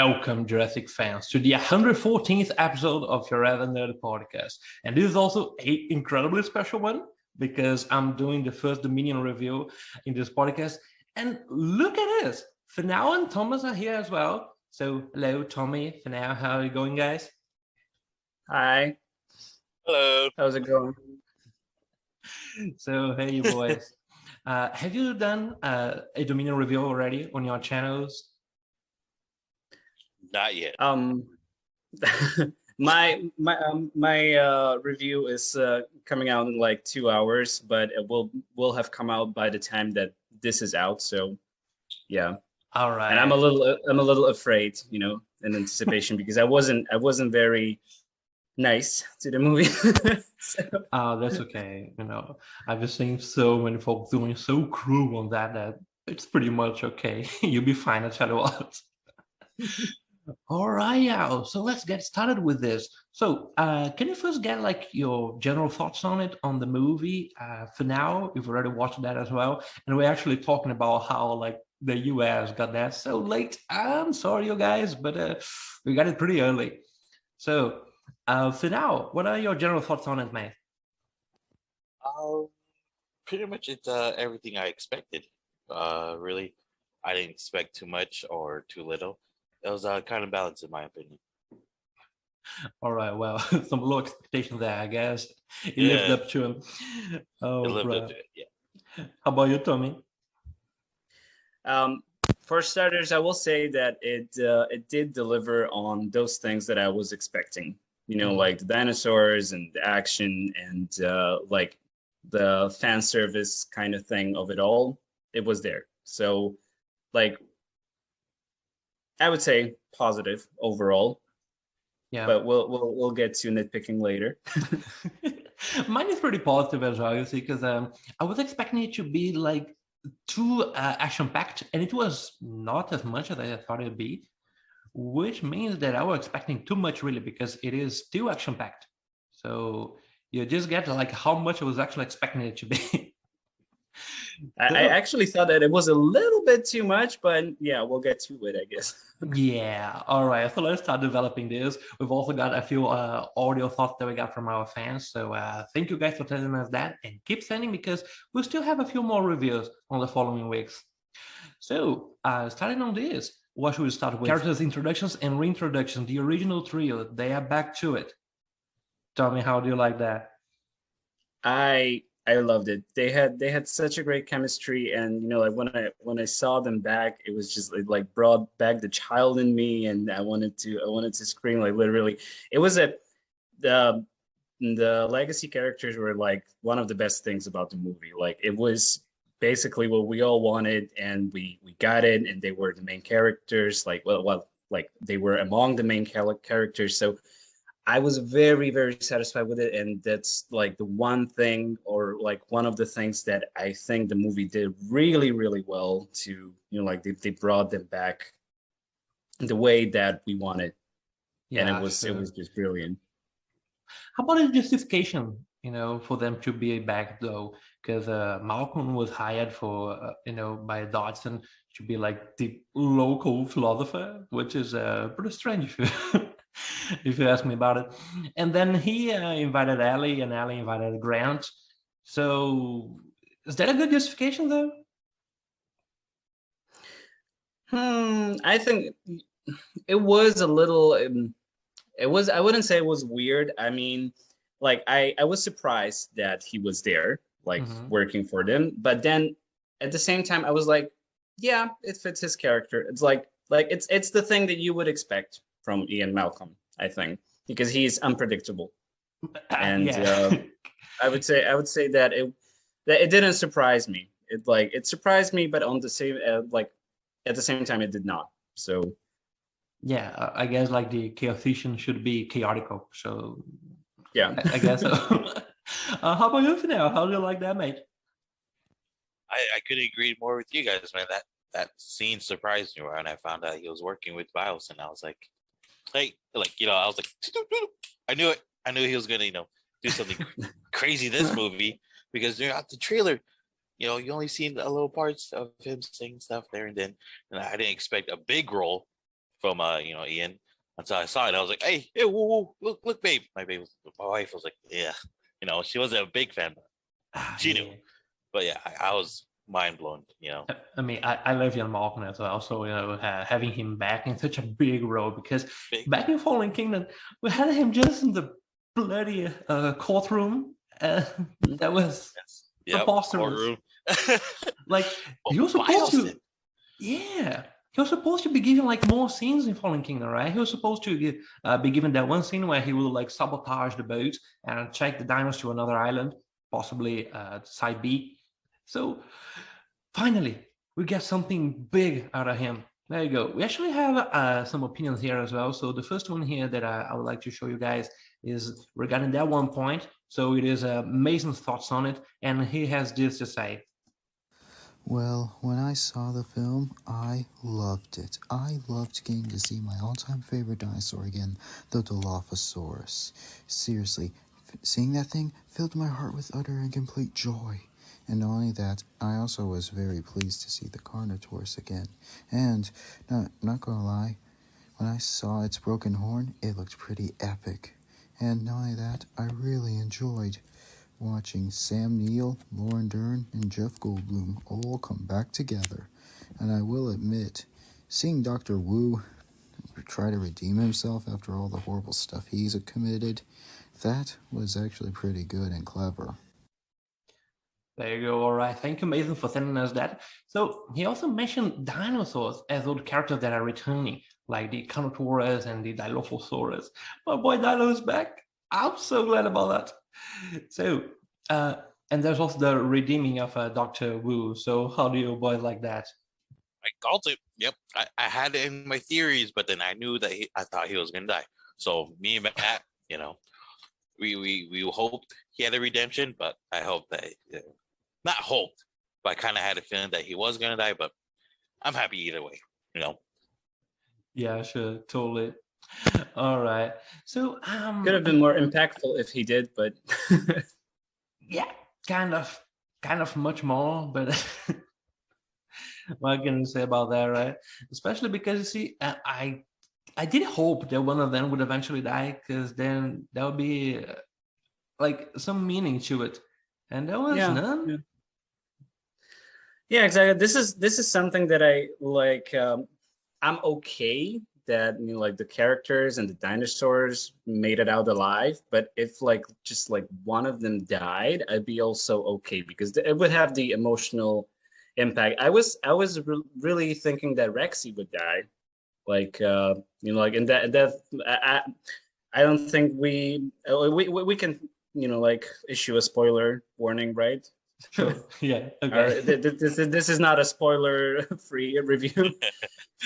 Welcome, Jurassic fans, to the 114th episode of your Rather Nerd podcast. And this is also an incredibly special one because I'm doing the first Dominion review in this podcast. And look at this, Finau and Thomas are here as well. So hello, Tommy, Finau, how are you going, guys? Hi. Hello. How's it going? So hey, you boys. Have you done a Dominion review already on your channels? Not yet. My review is coming out in like 2 hours, but it will have come out by the time that this is out. So yeah. All right. And I'm a little afraid, in anticipation because I wasn't very nice to the movie. That's okay. I've just seen so many folks doing so cruel on that it's pretty much okay. You'll be fine, I tell you what. All right, yeah. So let's get started with this. So can you first get like your general thoughts on it, on the movie? For now, we've already watched that as well. And we're actually talking about how like the US got that so late. I'm sorry, you guys, but we got it pretty early. So for now, what are your general thoughts on it, mate? Pretty much it's everything I expected. Really, I didn't expect too much or too little. It was kind of balanced in my opinion. All right, well, some low expectations there, I guess. It lived up to him. Oh, it lived up to it, yeah. How about you, Tommy? For starters, I will say that it did deliver on those things that I was expecting. Like the dinosaurs and the action and like the fan service kind of thing of it all. It was there. So, like, I would say positive overall. Yeah. But we'll get to nitpicking later. Mine is pretty positive as well, you see, because I was expecting it to be like too action-packed, and it was not as much as I thought it would be, which means that I was expecting too much really, because it is still action-packed. So you just get like how much I was actually expecting it to be. I actually thought that it was a little bit too much, but yeah, we'll get to it, I guess. Yeah, all right. So let's start developing this. We've also got a few audio thoughts that we got from our fans. So thank you guys for telling us that, and keep sending because we'll still have a few more reviews on the following weeks. So starting on this, what should we start with? Characters introductions and reintroductions. The original trio, they are back to it. Tell me, how do you like that? I loved it. They had such a great chemistry, and like when I saw them back, it was just like brought back the child in me, and I wanted to scream, like literally. It was the legacy characters were like one of the best things about the movie. Like it was basically what we all wanted, and we got it, and they were the main characters. Like like they were among the main characters. So I was very, very satisfied with it, and that's like the one thing, or like one of the things that I think the movie did really, really well to, like they brought them back the way that we wanted, and it was just brilliant. How about the justification, for them to be back though? Because Malcolm was hired for, by Dodson to be like the local philosopher, which is pretty strange. If you ask me about it. And then he invited Ellie, and Ellie invited Grant. So is that a good justification though? I think it was a little, I wouldn't say it was weird. I mean, like I was surprised that he was there, like working for them. But then at the same time, I was like, yeah, it fits his character. It's like it's the thing that you would expect from Ian Malcolm, I think, because he's unpredictable, and I would say that it didn't surprise me. It surprised me, but on the same at the same time, it did not. So yeah, I guess like the chaotician should be chaotical. So yeah, I guess so. How about you, Finau? How do you like that, mate? I couldn't agree more with you guys, man. That scene surprised me when I found out he was working with Bios, and I was like, hey, I was like, I knew it. I knew he was gonna, do something crazy this movie, because throughout the trailer, you only seen a little parts of him saying stuff there and then, and I didn't expect a big role Ian. Until I saw it, I was like, hey, whoa, look, babe. My wife was like, yeah, she wasn't a big fan, but she knew. Yeah. But yeah, I was mind blown. I mean, I love Ian Malcolm as well. So having him back in such a big role, because Big. back in Fallen Kingdom, we had him just in the bloody courtroom. That was preposterous. Courtroom. Like he was supposed to, yeah. He was supposed to be given like more scenes in Fallen Kingdom, right? He was supposed to be given that one scene where he will like sabotage the boat and take the dinos to another island, possibly side B. So finally, we get something big out of him. There you go. We actually have some opinions here as well. So the first one here that I would like to show you guys is regarding that one point. So it is Mason's thoughts on it, and he has this to say. Well, when I saw the film, I loved it. I loved getting to see my all-time favorite dinosaur again, the Dilophosaurus. Seriously, seeing that thing filled my heart with utter and complete joy. And not only that, I also was very pleased to see the Carnotaurus again. And, not gonna lie, when I saw its broken horn, it looked pretty epic. And not only that, I really enjoyed watching Sam Neill, Lauren Dern, and Jeff Goldblum all come back together. And I will admit, seeing Dr. Wu try to redeem himself after all the horrible stuff he's committed, that was actually pretty good and clever. There you go. All right. Thank you, Mason, for sending us that. So he also mentioned dinosaurs as old characters that are returning, like the Carnotaurus and the Dilophosaurus. My boy Dino is back. I'm so glad about that. So, and there's also the redeeming of Dr. Wu. So how do you boys like that? I called it. Yep, I had it in my theories, but then I knew that I thought he was gonna die. So me and Matt, we hoped he had a redemption, but I hope that not hoped, but I kind of had a feeling that he was gonna die. But I'm happy either way. Yeah, sure, totally. All right. So could have been more impactful if he did, but yeah, kind of much more, but what can you say about that, right? Especially because you see, I did hope that one of them would eventually die, because then there would be like some meaning to it, and there was none. Yeah, exactly. This is something that I like. I'm okay that like the characters and the dinosaurs made it out alive, but if like just like one of them died, I'd be also okay, because it would have the emotional impact. I was really thinking that Rexy would die, like like in that I don't think we can like issue a spoiler warning, right? Sure. Yeah. Okay. This is not a spoiler-free review.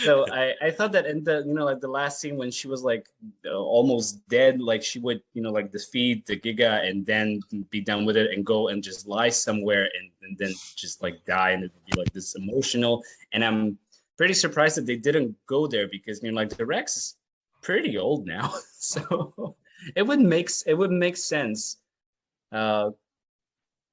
So I thought that in the like the last scene when she was like almost dead, like she would like defeat the Giga and then be done with it and go and just lie somewhere and then just like die, and it would be like this emotional. And I'm pretty surprised that they didn't go there, because like the Rex is pretty old now, so it would make sense.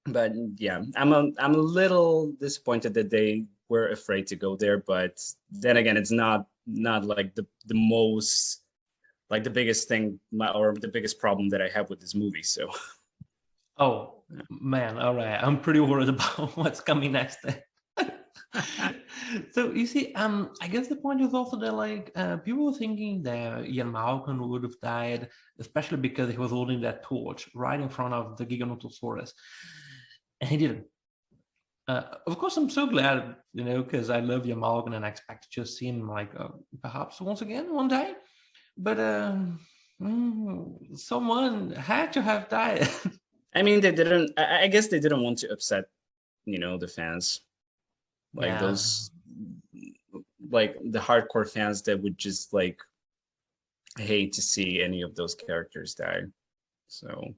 But yeah, I'm a little disappointed that they were afraid to go there. But then again, it's not like the most, like the biggest thing or the biggest problem that I have with this movie. So, oh man, all right, I'm pretty worried about what's coming next. So you see, I guess the point is also that like people were thinking that Ian Malcolm would have died, especially because he was holding that torch right in front of the Giganotosaurus. And he didn't. Of course, I'm so glad, because I love Ian Malcolm and I expect to just see him like perhaps once again one day. But someone had to have died. I mean, they didn't. I guess they didn't want to upset, the fans, like those, like the hardcore fans that would just like hate to see any of those characters die. So.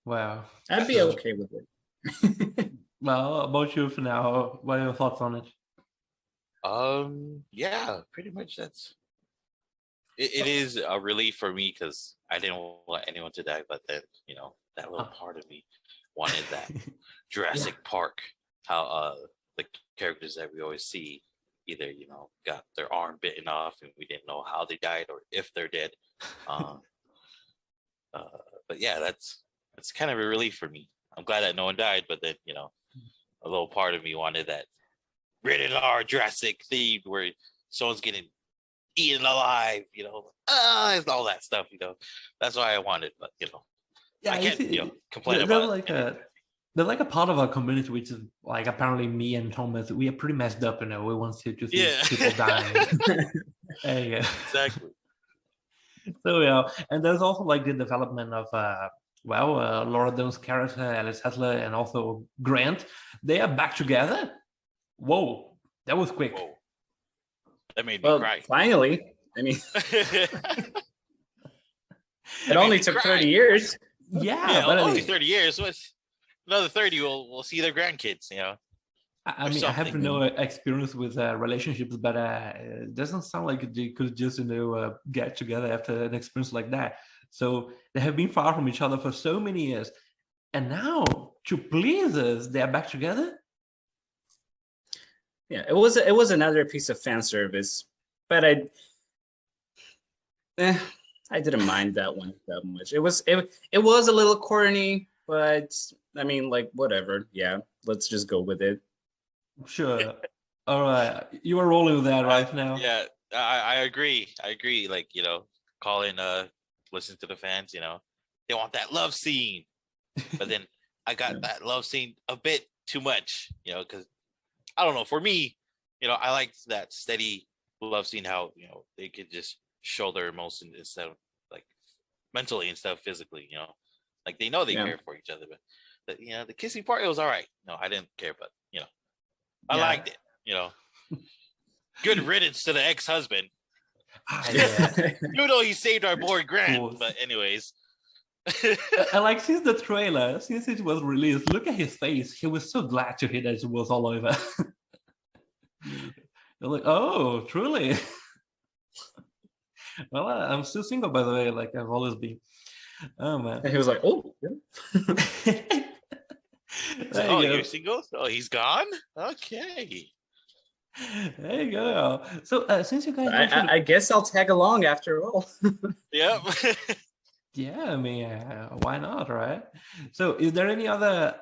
Wow. I'd be okay with it. Well, about you, Finau, what are your thoughts on it? Yeah, pretty much that's it is a relief for me, because I didn't want anyone to die, but then that little part of me wanted that Jurassic Park, how the characters that we always see either got their arm bitten off and we didn't know how they died or if they're dead. But yeah, that's kind of a relief for me. I'm glad that no one died, but then a little part of me wanted that rated R Jurassic theme where someone's getting eaten alive, all that stuff. That's why I wanted, but Yeah, I can't complain there's about like it. there's like a part of our community which is like apparently me and Thomas, we are pretty messed up. We want to see people dying. There you go. Exactly. So and there's also like the development of Laura Dern's character, Alice Hasler, and also Grant. They are back together. Whoa, that was quick. Whoa. That made me cry. Finally, I mean, it only took 30 years. Yeah, but only 30 years. What's another 30? We'll see their grandkids. I mean, I have no experience with relationships, but it doesn't sound like they could just get together after an experience like that. So they have been far from each other for so many years, and now to please us, they are back together. Yeah, it was another piece of fan service, but I didn't mind that one that much. It was a little corny, but I mean, like, whatever. Yeah, let's just go with it. Sure. All right, you are rolling with that right now. Yeah, I agree. Like, calling listen to the fans. They want that love scene, but then I got that love scene a bit too much. Because I don't know. For me, I liked that steady love scene. How they could just show their emotions instead of like mentally instead of physically. Like they know they care for each other, but the kissing part, it was all right. No, I didn't care, but I liked it. Good riddance to the ex-husband. Even though he saved our boy Grant, but anyways. And like since the trailer, since it was released, look at his face. He was so glad to hear that it was all over. They're like, oh, truly. Well, I'm still single, by the way, like I've always been. Oh man. And he was like, oh. Yeah. You're single? Oh, he's gone? Okay. There you go. So since you guys, I guess I'll tag along after all. Yep. Yeah, I mean, why not, right? So, is there any other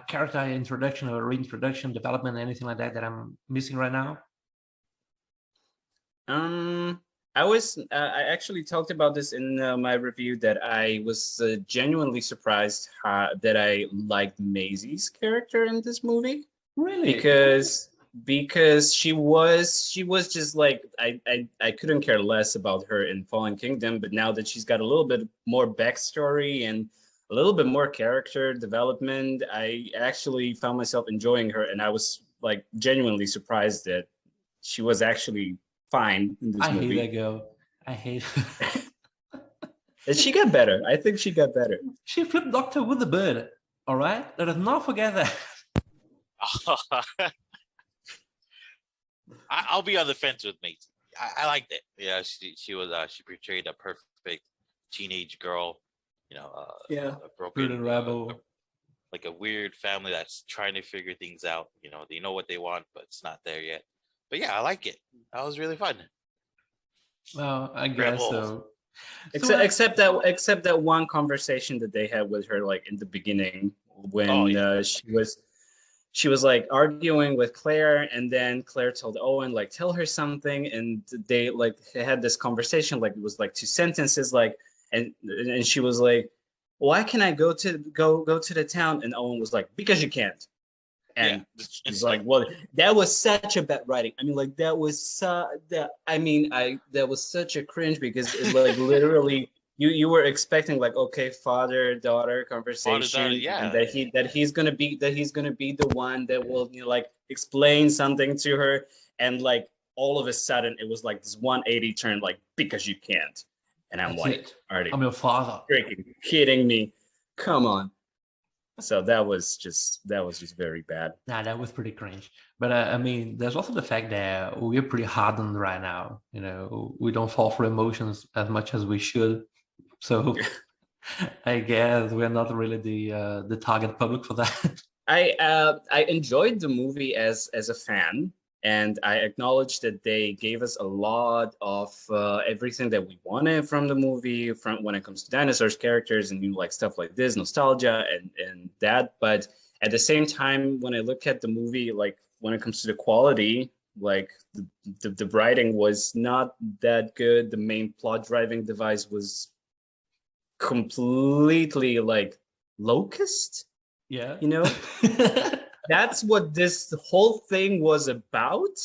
character introduction or reintroduction, development, anything like that I'm missing right now? I actually talked about this in my review that I was genuinely surprised that I liked Maisie's character in this movie. Really? Because she was just like I couldn't care less about her in Fallen Kingdom, but now that she's got a little bit more backstory and a little bit more character development, I actually found myself enjoying her, and I was like genuinely surprised that she was actually fine in this movie. I hate that girl. I hate her. And she got better. I think she got better. She flipped Doctor with the bird. All right, let us not forget that. I'll be on the fence with Maisie. I liked it. Yeah, she was she portrayed a perfect teenage girl. A broken rebel, like a weird family that's trying to figure things out. They know what they want, but it's not there yet. But yeah, I like it. That was really fun. Well, I guess so. Except that one conversation that they had with her, like in the beginning, when she was like arguing with Claire, and then Claire told Owen, like, tell her something, and they had this conversation, like it was like 2 sentences, like, and she was like, why can I go to the town? And Owen was like, because you can't. And she's like, well, that was such a bad writing. I mean, like that was such a cringe, because it's like literally you were expecting like, okay, father-daughter conversation, and that he's gonna be the one that will like explain something to her, and like all of a sudden it was like this 180 turn, like, because you can't. And I'm like, Artie, I'm your father. Freaking kidding me? Come on. So that was just very bad. Nah, that was pretty cringe. But I mean, there's also the fact that we're pretty hardened right now. We don't fall for emotions as much as we should. So I guess we're not really the target public for that. I enjoyed the movie as a fan, And I acknowledge that they gave us a lot of everything that we wanted from the movie, from when it comes to dinosaurs, characters, and like stuff like this, nostalgia and that. But at the same time, when I look at the movie, like when it comes to the quality, like the writing was not that good. The main plot driving device was completely like locust. Yeah. That's what this whole thing was about.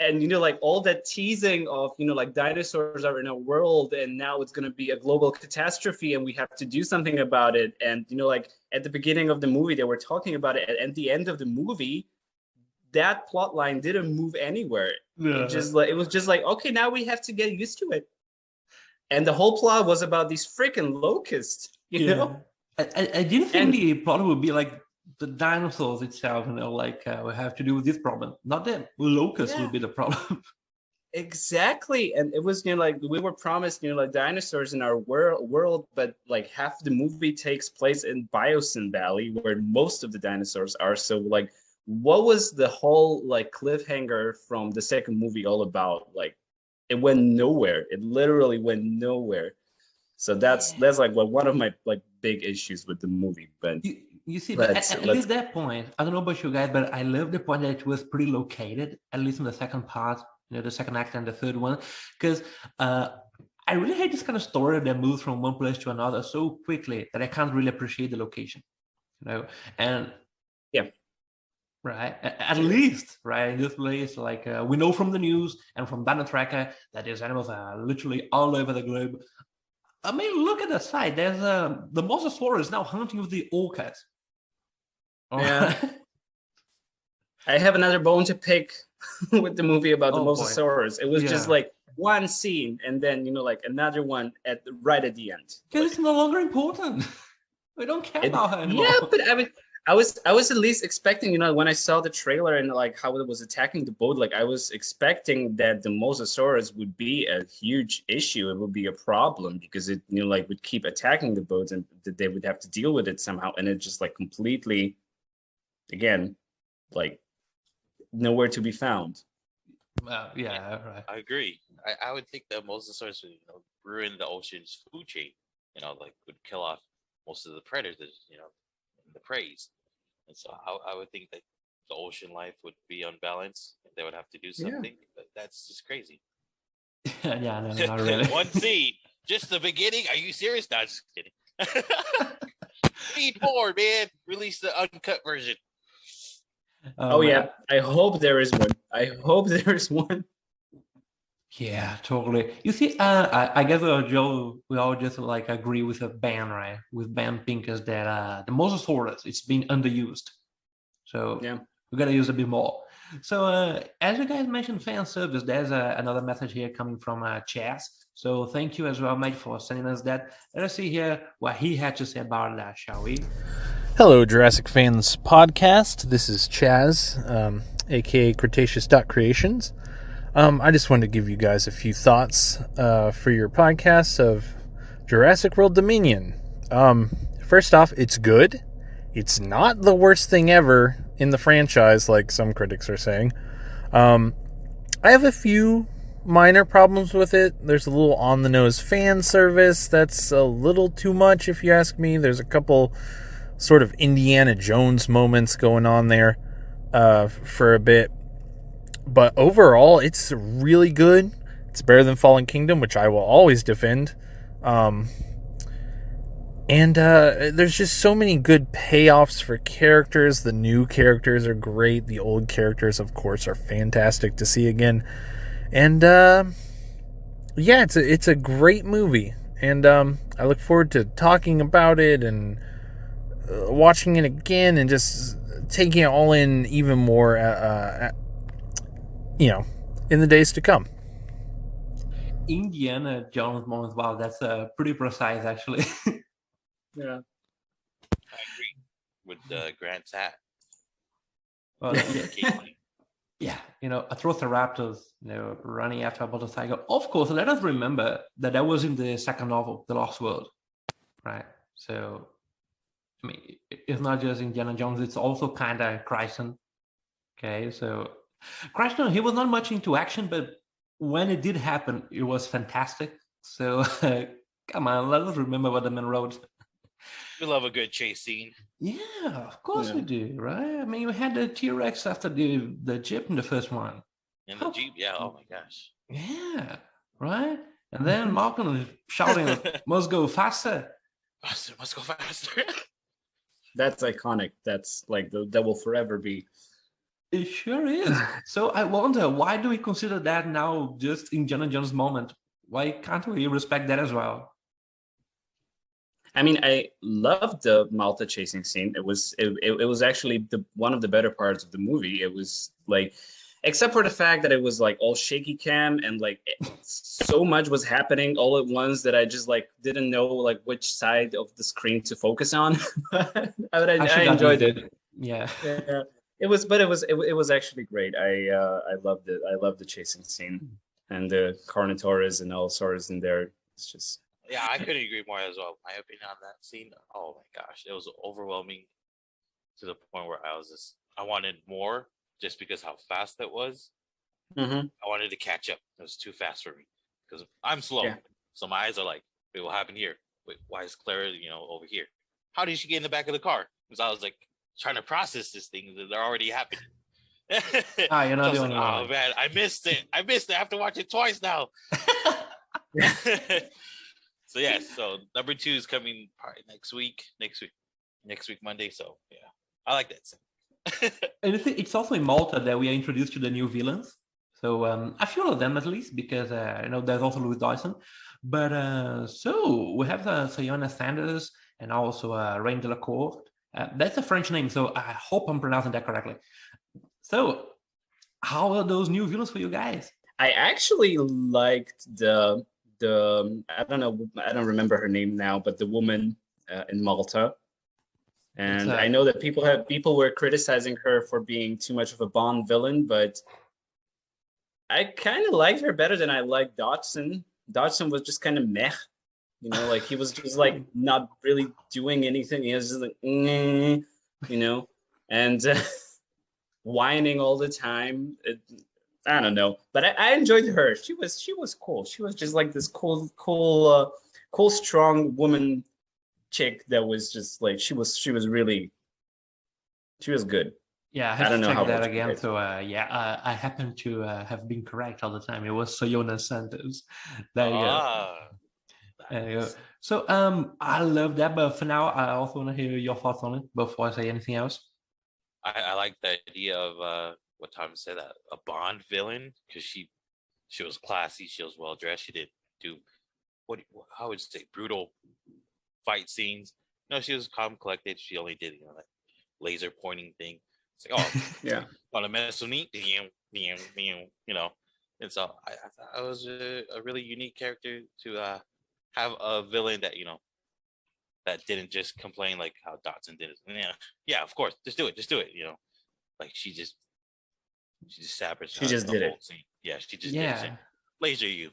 And like all that teasing of like dinosaurs are in a world and now it's going to be a global catastrophe and we have to do something about it. And like at the beginning of the movie they were talking about it, and at the end of the movie that plot line didn't move anywhere. It was just like, okay, now we have to get used to it. And the whole plot was about these freaking locusts, you know. I didn't think the plot would be like the dinosaurs itself, like we have to do with this problem. Not that locusts would be the problem. Exactly. And it was, like we were promised, like dinosaurs in our world, but like half the movie takes place in Biosyn Valley, where most of the dinosaurs are. So like, what was the whole like cliffhanger from the second movie all about? Like, it went nowhere. It literally went nowhere. So that's like one of my like big issues with the movie. But you see, but at least that point, I don't know about you guys, but I love the point that it was pretty located, at least in the second part, the second act and the third one, because I really hate this kind of story that moves from one place to another so quickly that I can't really appreciate the location, and right, at least right in this place, like we know from the news and from Dino Tracker that these animals are literally all over the globe. I mean, look at the side. There's the Mosasaurus now hunting with the orcas. Yeah. I have another bone to pick with the movie about the Mosasaurus. It was just like one scene, and then like another one right at the end. Because it's no longer important. We don't care about her anymore. Yeah, but I mean, I was at least expecting, when I saw the trailer and like how it was attacking the boat, like I was expecting that the Mosasaurus would be a huge issue. It would be a problem because it, like would keep attacking the boats and that they would have to deal with it somehow. And it just like completely, again, like nowhere to be found. Yeah, right. I agree. I would think that Mosasaurus would, ruin the ocean's food chain. Like would kill off most of the predators, and the preys. And so I would think that the ocean life would be unbalanced. They would have to do something. But that's just crazy. Yeah, no, not really. One scene, just the beginning. Are you serious? No, just kidding. Need more, man. Release the uncut version. Yeah, I hope there is one. I hope there is one. Yeah, totally. You see, I guess Joe, we all just like agree with Ben, right? With Ben Pincus that the Mosasaurus, it's been underused. So we gotta use a bit more. So as you guys mentioned fan service, there's another message here coming from Chaz. So thank you as well, mate, for sending us that. Let's see here what he had to say about that, shall we? Hello, Jurassic Fans Podcast. This is Chaz, aka Cretaceous.Creations. I just wanted to give you guys a few thoughts for your podcast of Jurassic World Dominion. First off, it's good. It's not the worst thing ever in the franchise, like some critics are saying. I have a few minor problems with it. There's a little on-the-nose fan service that's a little too much, if you ask me. There's a couple sort of Indiana Jones moments going on there for a bit. But overall, it's really good. It's better than Fallen Kingdom, which I will always defend. And there's just so many good payoffs for characters. The new characters are great. The old characters, of course, are fantastic to see again. And it's a great movie. And I look forward to talking about it and watching it again and just taking it all in even more in the days to come. Indiana Jones moments. Wow, that's pretty precise, actually. Yeah, I agree with Grant's hat. Well, yeah, Atrociraptors, running after a motorcycle. Of course, let us remember that was in the second novel, The Lost World, right? So, I mean, it's not just Indiana Jones; it's also kind of Chryson. Okay, so Krishna, he was not much into action, but when it did happen, it was fantastic. So come on, let us remember what the man wrote. We love a good chase scene. Yeah, of course Yeah. we do, right? I mean, we had the T-Rex after the Jeep in the first one. In the Jeep, yeah. Oh my gosh. Yeah, right? And then Malcolm is shouting, must go faster. Faster, must go faster. That's iconic. That's like that will forever be. It sure is. So I wonder, why do we consider that now just Indiana Jones moment? Why can't we respect that as well? I mean, I loved the Malta chasing scene. It was actually one of the better parts of the movie. It was like, except for the fact that it was like all shaky cam and like so much was happening all at once that I just like didn't know like which side of the screen to focus on. But I enjoyed it. Yeah. Yeah, it was actually great. I loved it. I loved the chasing scene and the Carnotaurus and Allosaurus in there. It's just. Yeah, I couldn't agree more as well. My opinion on that scene, oh my gosh, it was overwhelming to the point where I wanted more just because how fast it was. Mm-hmm. I wanted to catch up. It was too fast for me because I'm slow. Yeah. So my eyes are like, wait, what happened here? Wait, why is Clara, over here? How did she get in the back of the car? Because I was like trying to process this thing that they're already happening. You're not the only one. Oh man, I missed it. I have to watch it twice now. So yeah, so number 2 is coming probably next week Monday. So yeah, I like that scene. And it's also in Malta that we are introduced to the new villains. So a few of them at least, because there's also Louis Dyson. But so we have Sayona Sanders and also Rain de la Cour. That's a French name, so I hope I'm pronouncing that correctly. So how are those new villains for you guys? I actually liked the I don't remember her name now, but the woman in Malta. And I know that people were criticizing her for being too much of a Bond villain, but I kind of liked her better than I liked Dodgson. Dodgson was just kind of meh, like he was just like not really doing anything. He was just like, and whining all the time. I don't know, but I enjoyed her. She was cool. She was just like this cool, strong woman chick that was just like she was good. Yeah, I have to check that again. So I happen to have been correct all the time. It was Sayona Santos. There you go. There you go. So I love that, but for now, I also want to hear your thoughts on it before I say anything else. I like the idea of what Tom said, a Bond villain, because she was classy, she was well dressed, she didn't do how would you say, brutal fight scenes. No, she was calm, collected. She only did that laser pointing thing. It's like, oh yeah, want to mess with me, And so I thought it was a really unique character to have a villain that that didn't just complain like how Dodson did it. Yeah, of course, just do it, like she just sabotaged. She just did it. Scene. Yeah, she just did it. Laser you.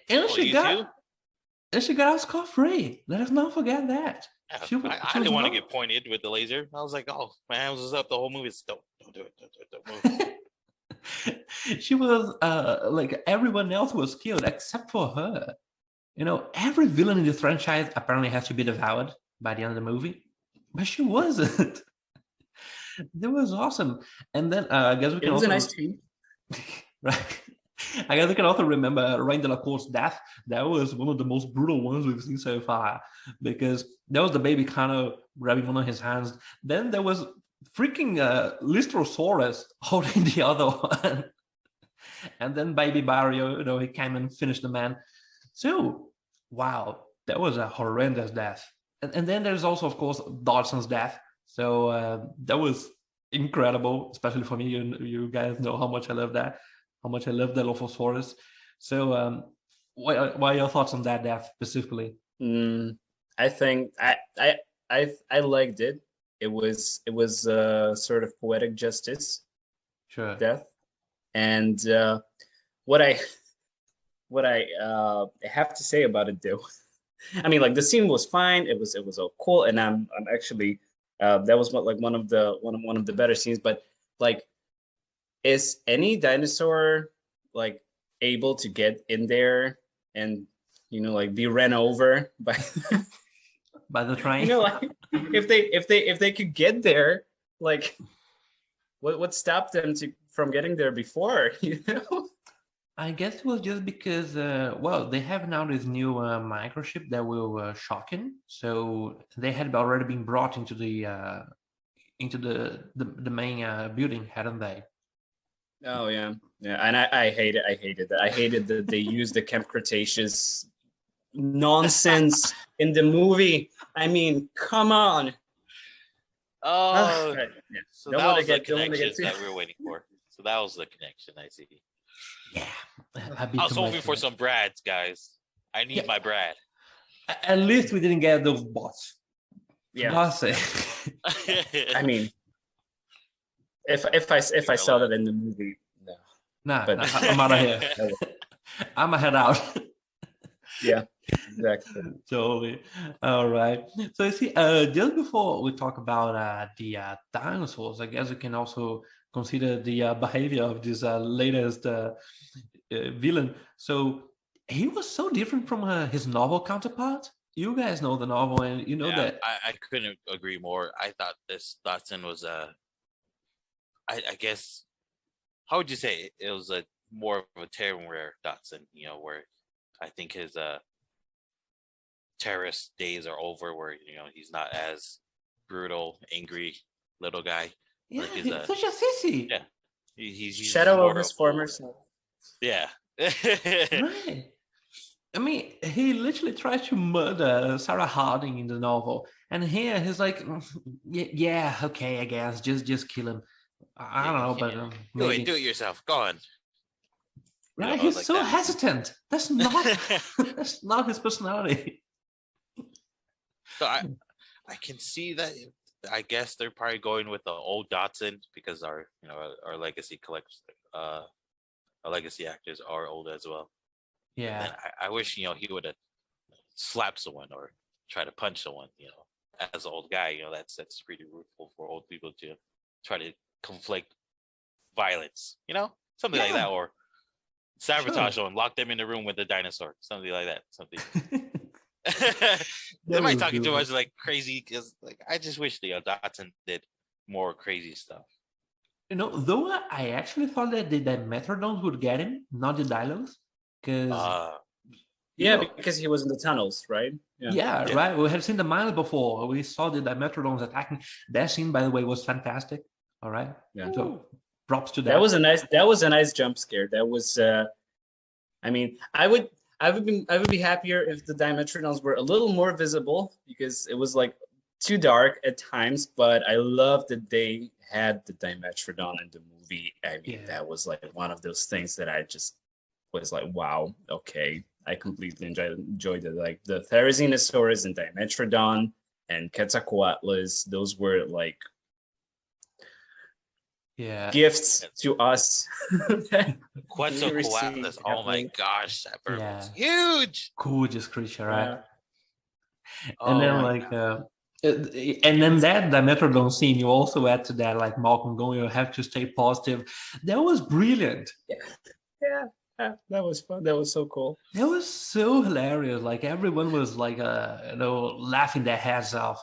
And she got scot-free. Let us not forget that. Yeah, I didn't want to get pointed with the laser. I was like, oh, my hands was up the whole movie. Don't do it. Don't move. She was like everyone else was killed except for her. Every villain in this franchise apparently has to be devoured by the end of the movie, but she wasn't. That was awesome. And then I guess we can. It was a nice team, right? I guess we can also remember Rain de la Cour's death. That was one of the most brutal ones we've seen so far, because that was the baby kind of grabbing one of his hands. Then there was freaking Lystrosaurus holding the other one, and then baby Barrio, he came and finished the man. So, wow, that was a horrendous death. And then there's also, of course, Dodson's death. So that was incredible, especially for me. You guys know how much I love that, how much I love the Dilophosaurus. So what are your thoughts on that death specifically? I think I liked it. It was sort of poetic justice. Sure. Death. And what I have to say about it, though, I mean, like the scene was fine. It was all cool, and I'm actually that was one of the better scenes. But like, is any dinosaur like able to get in there and like be ran over by By the train. like if they could get there, like what stopped them from getting there before? I guess it was just because, well, they have now this new microchip that will shock him. So they had already been brought into the main building, hadn't they? Oh yeah, and I hate it. I hated that. I hated that they used the Camp Cretaceous nonsense in the movie. I mean, come on. Oh, Right, so Don't that wanna was the get- don't wanna connection get that we were waiting for. So that was the connection. I see. Yeah. I was hoping for some Brads, guys. I need Yeah. my Brad. At least we didn't get those bots. Yeah, God's sake. I mean, if I saw that in the movie, no. Nah, But- I'm out of here. I'm a head out. Yeah, exactly. Totally. All right. So you see, just before we talk about the dinosaurs, I guess we can also consider the behavior of this latest villain. So he was so different from his novel counterpart. You guys know the novel, and you know Yeah, that. I couldn't agree more. I thought this Dotson was I guess, how would you say it? It was a more of a terror Dotson, where I think his terrorist days are over, where he's not as brutal, angry little guy. Yeah, like he's such a sissy. Yeah. He's Shadow more of his a- former self. Yeah. Right. I mean, he literally tried to murder Sarah Harding in the novel, and here he's like, yeah, okay, I guess, just kill him. I don't know, but maybe. Do it yourself. Go on. Right? I He's was like so that. hesitant. That's not that's not his personality. So I can see that. I guess they're probably going with the old Dotson because our legacy our legacy actors are old as well. Yeah. And I wish he would have slapped someone or try to punch someone. As an old guy, that's pretty rueful for old people to try to conflict violence. Something like Yeah. that, or sabotage someone, lock them in the room with a dinosaur, something like that. Something. Am I was talking too good. much like crazy? Because I just wish Dotson did more crazy stuff. Though I actually thought that the Metrodons would get him, not the Dilos, because Yeah, because he was in the tunnels, right? yeah, right. We had seen the mines before. We saw the Dimetrodons attacking. That scene, by the way, was fantastic. All right. Yeah. So props to that. That was a nice jump scare. That was I mean, I would be happier if the Dimetrodons were a little more visible because it was like too dark at times, but I love that they had the Dimetrodon in the movie. I mean, that was like one of those things that I just was like, wow, okay. I completely enjoyed it. Like the Therizinosaurus and Dimetrodon and Quetzalcoatlus, those were like gifts to us. Quetzalcoatlus, oh my gosh, that bird was huge. Gorgeous creature, right? Oh and then my like and then that Dimetrodon scene, you also add to that, like Malcolm going, you have to stay positive. That was brilliant. Yeah, that was fun. That was so cool. It was so hilarious. Like everyone was like laughing their heads off.